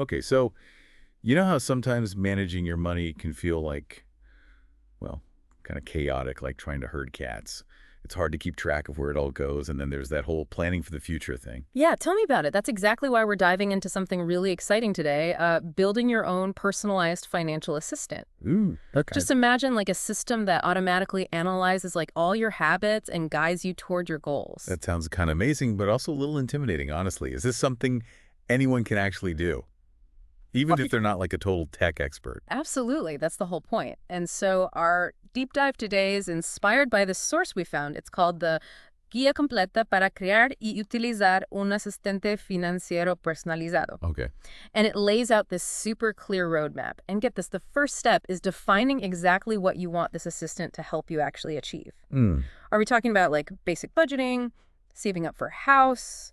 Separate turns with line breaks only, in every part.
Okay, so you know how sometimes managing your money can feel like, well, kind of chaotic, like trying to herd cats. It's hard to keep track of where it all goes, and then there's that whole planning for the future thing.
Yeah, tell me about it. That's exactly why we're diving into something really exciting today, building your own personalized financial assistant.
Ooh, okay.
Just imagine like a system that automatically analyzes like all your habits and guides you toward your goals.
That sounds kind of amazing, but also a little intimidating, honestly. Is this something anyone can actually do, even
Well,
if they're not like a total tech expert?
absolutely, that's the whole point. And so our deep dive today is inspired by this source we found. It's called the Guía Completa para Crear y Utilizar un Asistente Financiero Personalizado.
Okay.
And it lays out this super clear roadmap. And get this, the first step is defining exactly what you want this assistant to help you actually achieve.
Mm.
Are we talking about like basic budgeting, saving up for a house,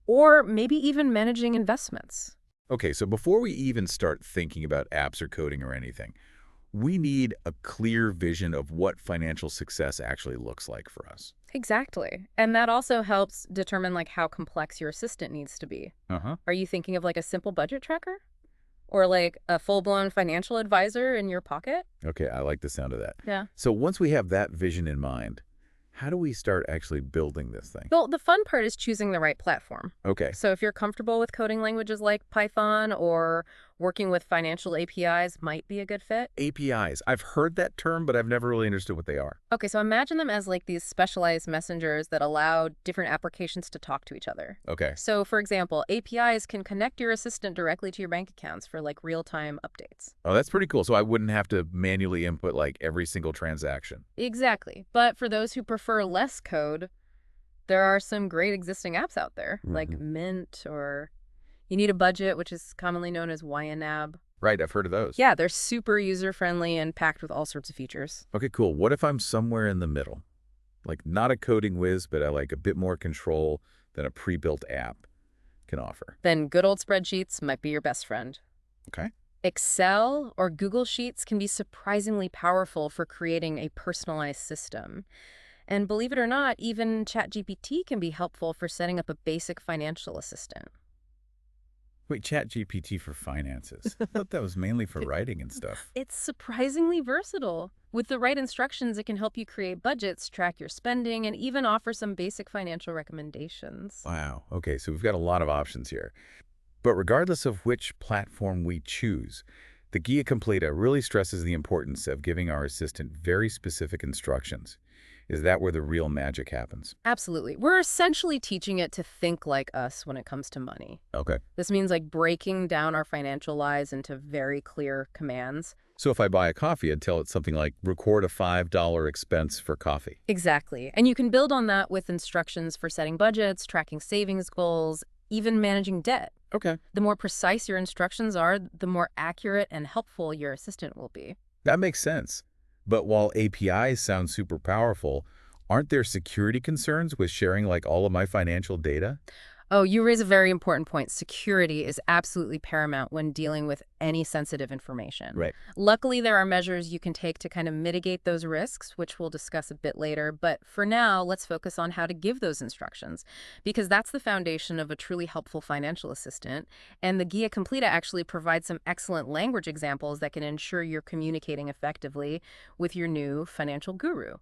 or maybe even managing investments?
Okay, so before we even start thinking about apps or coding or anything, we need a clear vision of what financial success actually looks like for us.
Exactly. And that also helps determine like how complex your assistant needs to be.
Uh-huh.
Are you thinking of like a simple budget tracker? Or like a full-blown financial advisor in your pocket?
Okay, I like the sound of that.
Yeah.
So once we have that vision in mind, how do we start actually building this thing?
Well, the fun part is choosing the right platform.
Okay.
So if you're comfortable with coding languages like Python or working with financial APIs might be a good fit.
APIs. I've heard that term, but I've never really understood what they are.
Okay, so imagine them as like these specialized messengers that allow different applications to talk to each other.
Okay.
So for example, APIs can connect your assistant directly to your bank accounts for like real-time updates.
Oh, that's pretty cool. So I wouldn't have to manually input like every single transaction.
Exactly. But for those who prefer less code, there are some great existing apps out there, like
Hmm.
Mint or You Need a Budget, which is commonly known as YNAB.
Right, I've heard of those.
Yeah, they're super user-friendly and packed with all sorts of features.
Okay, cool. What if I'm somewhere in the middle? Like not a coding whiz, but I like a bit more control than a pre-built app can offer.
Then good old spreadsheets might be your best friend.
Okay.
Excel or Google Sheets can be surprisingly powerful for creating a personalized system. And believe it or not, even ChatGPT can be helpful for setting up a basic financial assistant.
Wait, ChatGPT for finances. I thought that was mainly for writing and stuff.
It's surprisingly versatile. With the right instructions, it can help you create budgets, track your spending, and even offer some basic financial recommendations.
Wow. Okay, so we've got a lot of options here. But regardless of which platform we choose, the Guia Completa really stresses the importance of giving our assistant very specific instructions. Is that where the real magic happens?
Absolutely. We're essentially teaching it to think like us when it comes to money.
Okay.
This means like breaking down our financial lives into very clear commands.
So if I buy a coffee, I'd tell it something like, record a $5 expense for coffee.
Exactly. And you can build on that with instructions for setting budgets, tracking savings goals, even managing debt.
Okay.
The more precise your instructions are, the more accurate and helpful your assistant will be.
That makes sense. But while APIs sound super powerful, aren't there security concerns with sharing like all of my financial data?
Oh, you raise a very important point. Security is absolutely paramount when dealing with any sensitive information.
Right.
Luckily, there are measures you can take to kind of mitigate those risks, which we'll discuss a bit later. But for now, let's focus on how to give those instructions, because that's the foundation of a truly helpful financial assistant. And the Guia Completa actually provides some excellent language examples that can ensure you're communicating effectively with your new financial guru.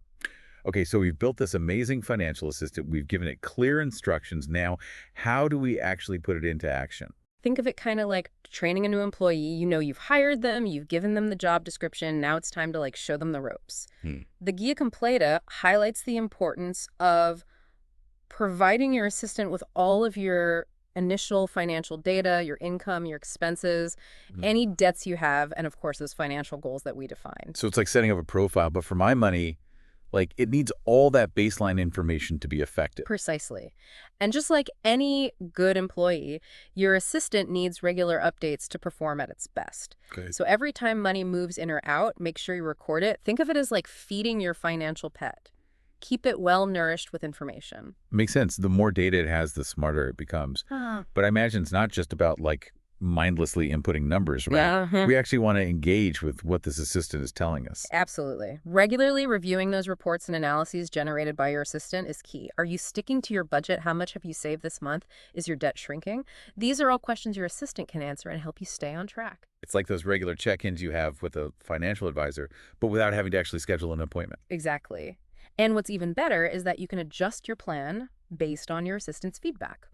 Okay, so we've built this amazing financial assistant. We've given it clear instructions. Now, how do we actually put it into action?
Think of it kind of like training a new employee. You know, you've hired them, you've given them the job description. Now it's time to like show them the ropes.
Hmm.
The Guia Completa highlights the importance of providing your assistant with all of your initial financial data, your income, your expenses,
Mhm.
any debts you have, and of course, those financial goals that we defined.
So it's like setting up a profile, but for my money, like it needs all that baseline information to be effective.
Precisely. And just like any good employee, your assistant needs regular updates to perform at its best.
Okay.
So every time money moves in or out, make sure you record it. Think of it as like feeding your financial pet. Keep it well nourished with information.
Makes sense. The more data it has, the smarter it becomes. But I imagine it's not just about like mindlessly inputting numbers, right?
Yeah.
We actually want to engage with what this assistant is telling us.
Absolutely. Regularly reviewing those reports and analyses generated by your assistant is key. Are you sticking to your budget? How much have you saved this month? Is your debt shrinking? These are all questions your assistant can answer and help you stay on track.
It's like those regular check-ins you have with a financial advisor, but without having to actually schedule an appointment.
Exactly. And what's even better is that you can adjust your plan based on your assistant's feedback.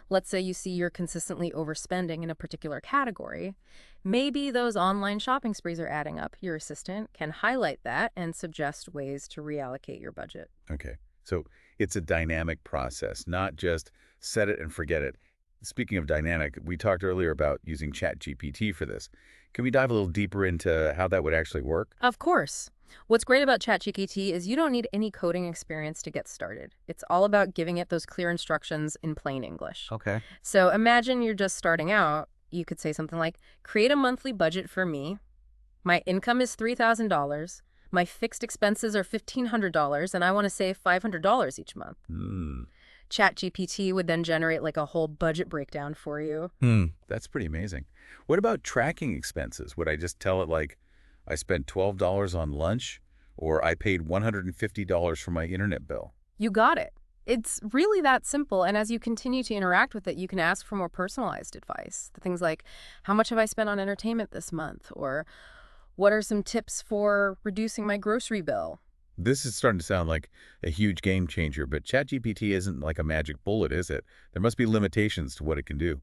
Let's say you see you're consistently overspending in a particular category. Maybe those online shopping sprees are adding up. Your assistant can highlight that and suggest ways to reallocate your budget.
Okay. So it's a dynamic process, not just set it and forget it. Speaking of dynamic, we talked earlier about using ChatGPT for this. Can we dive a little deeper into how that would actually work?
Of course. What's great about ChatGPT is you don't need any coding experience to get started. It's all about giving it those clear instructions in plain English.
Okay.
So imagine you're just starting out. You could say something like, create a monthly budget for me. My income is $3,000. My fixed expenses are $1,500, and I want to save $500 each month.
Hmm.
ChatGPT would then generate like a whole budget breakdown for you.
That's pretty amazing. What about tracking expenses? Would I just tell it like, I spent $12 on lunch, or I paid $150 for my internet bill?
You got it. It's really that simple, and as you continue to interact with it, you can ask for more personalized advice. Things like, how much have I spent on entertainment this month? Or what are some tips for reducing my grocery bill?
This is starting to sound like a huge game changer, but ChatGPT isn't like a magic bullet, is it? There must be limitations to what it can do.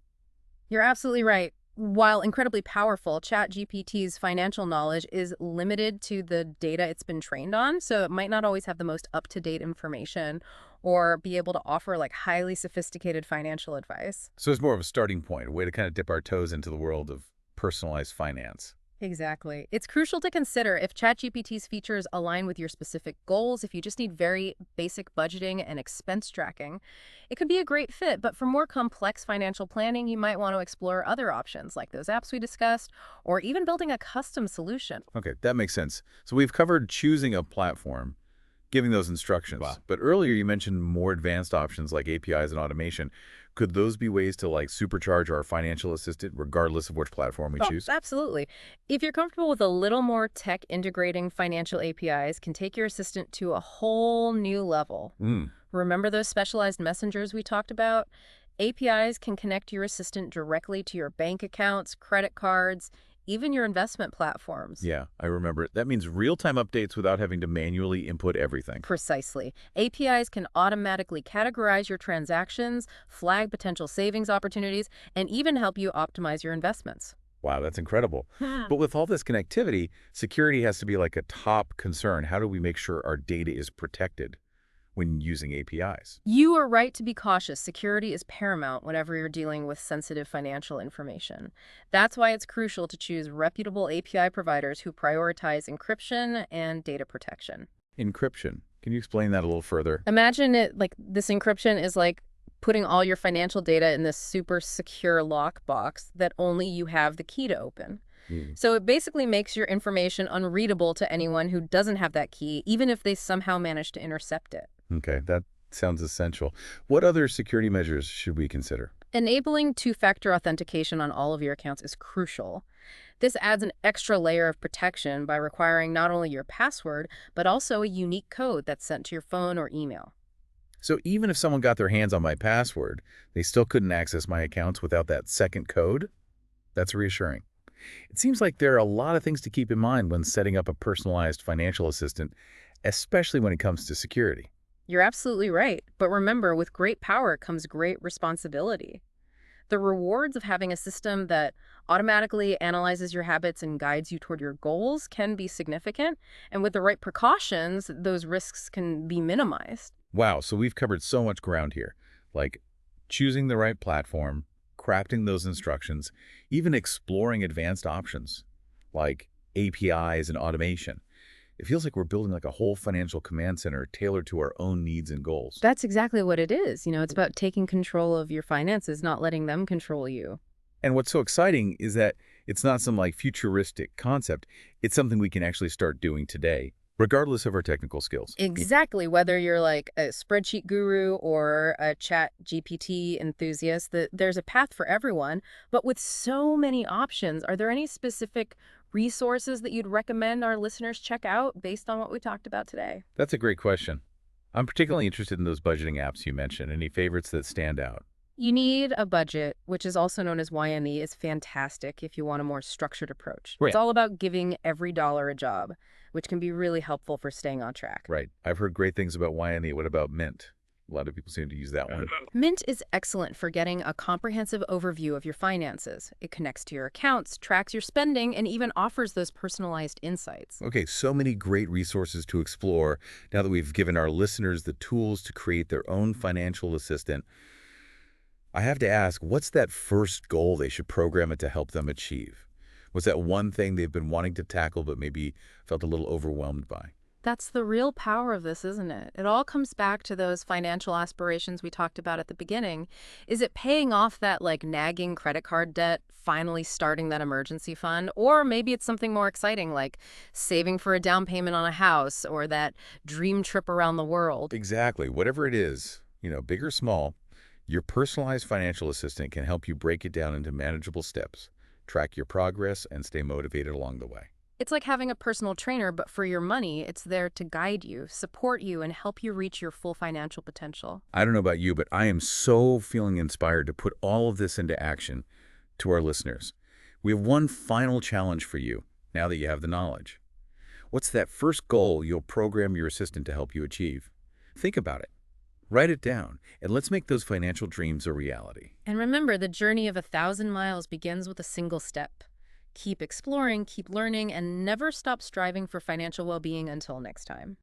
You're absolutely right. While incredibly powerful, ChatGPT's financial knowledge is limited to the data it's been trained on, so it might not always have the most up-to-date information or be able to offer like highly sophisticated financial advice.
So it's more of a starting point, a way to kind of dip our toes into the world of personalized finance.
Exactly. It's crucial to consider if ChatGPT's features align with your specific goals. If you just need very basic budgeting and expense tracking, it could be a great fit. But for more complex financial planning, you might want to explore other options like those apps we discussed, or even building a custom solution.
Okay, that makes sense. So we've covered choosing a platform, giving those instructions.
Wow.
But earlier you mentioned more advanced options like APIs and automation. Could those be ways to like supercharge our financial assistant regardless of which platform we
Oh,
choose?
absolutely. If you're comfortable with a little more tech, integrating financial APIs can take your assistant to a whole new level.
Mm,
Remember those specialized messengers we talked about? APIs can connect your assistant directly to your bank accounts, credit cards, even your investment platforms.
yeah, I remember it. That means real-time updates without having to manually input everything.
Precisely. APIs can automatically categorize your transactions, flag potential savings opportunities, and even help you optimize your investments.
Wow, that's incredible.
Hmm.
But with all this connectivity, security has to be like a top concern. How do we make sure our data is protected when using APIs?
You are right to be cautious. Security is paramount whenever you're dealing with sensitive financial information. That's why it's crucial to choose reputable API providers who prioritize encryption and data protection.
Encryption. Can you explain that a little further?
Imagine it like this encryption is like putting all your financial data in this super secure lockbox that only you have the key to open.
Hmm.
So it basically makes your information unreadable to anyone who doesn't have that key, even if they somehow manage to intercept it.
Okay, that sounds essential. What other security measures should we consider?
Enabling two-factor authentication on all of your accounts is crucial. This adds an extra layer of protection by requiring not only your password, but also a unique code that's sent to your phone or email.
So even if someone got their hands on my password, they still couldn't access my accounts without that second code? That's reassuring. It seems like there are a lot of things to keep in mind when setting up a personalized financial assistant, especially when it comes to security.
You're absolutely right. But remember, with great power comes great responsibility. The rewards of having a system that automatically analyzes your habits and guides you toward your goals can be significant. And with the right precautions, those risks can be minimized.
Wow, so we've covered so much ground here, like choosing the right platform, crafting those instructions, even exploring advanced options like APIs and automation. It feels like we're building like a whole financial command center tailored to our own needs and goals.
That's exactly what it is. It's about taking control of your finances, not letting them control you.
And what's so exciting is that it's not some like futuristic concept. It's something we can actually start doing today. regardless of our technical skills.
Exactly. Whether you're like a spreadsheet guru or a chat GPT enthusiast, there's a path for everyone. But with so many options, are there any specific resources that you'd recommend our listeners check out based on what we talked about today?
That's a great question. I'm particularly interested in those budgeting apps you mentioned. Any favorites that stand out?
You need a budget, which is also known as YME, is fantastic if you want a more structured approach. It's
Right.
all about giving every dollar a job, which can be really helpful for staying on track.
Right. I've heard great things about YNE. What about Mint? A lot of people seem to use that one.
Mint is excellent for getting a comprehensive overview of your finances. It connects to your accounts, tracks your spending, and even offers those personalized insights.
Okay, so many great resources to explore now that we've given our listeners the tools to create their own financial assistant. I have to ask, what's that first goal they should program it to help them achieve? Was that one thing they've been wanting to tackle but maybe felt a little overwhelmed by?
That's the real power of this, isn't it? It all comes back to those financial aspirations we talked about at the beginning. Is it paying off that like nagging credit card debt, finally starting that emergency fund? Or maybe it's something more exciting like saving for a down payment on a house or that dream trip around the world.
Exactly. Whatever it is, big or small, your personalized financial assistant can help you break it down into manageable steps, track your progress, and stay motivated along the way.
It's like having a personal trainer, but for your money, it's there to guide you, support you, and help you reach your full financial potential.
I don't know about you, but I am so feeling inspired to put all of this into action to our listeners. We have one final challenge for you now that you have the knowledge. What's that first goal you'll program your assistant to help you achieve? Think about it. Write it down, and let's make those financial dreams a reality.
And remember, the journey of 1,000 miles begins with a single step. Keep exploring, keep learning, and never stop striving for financial well-being until next time.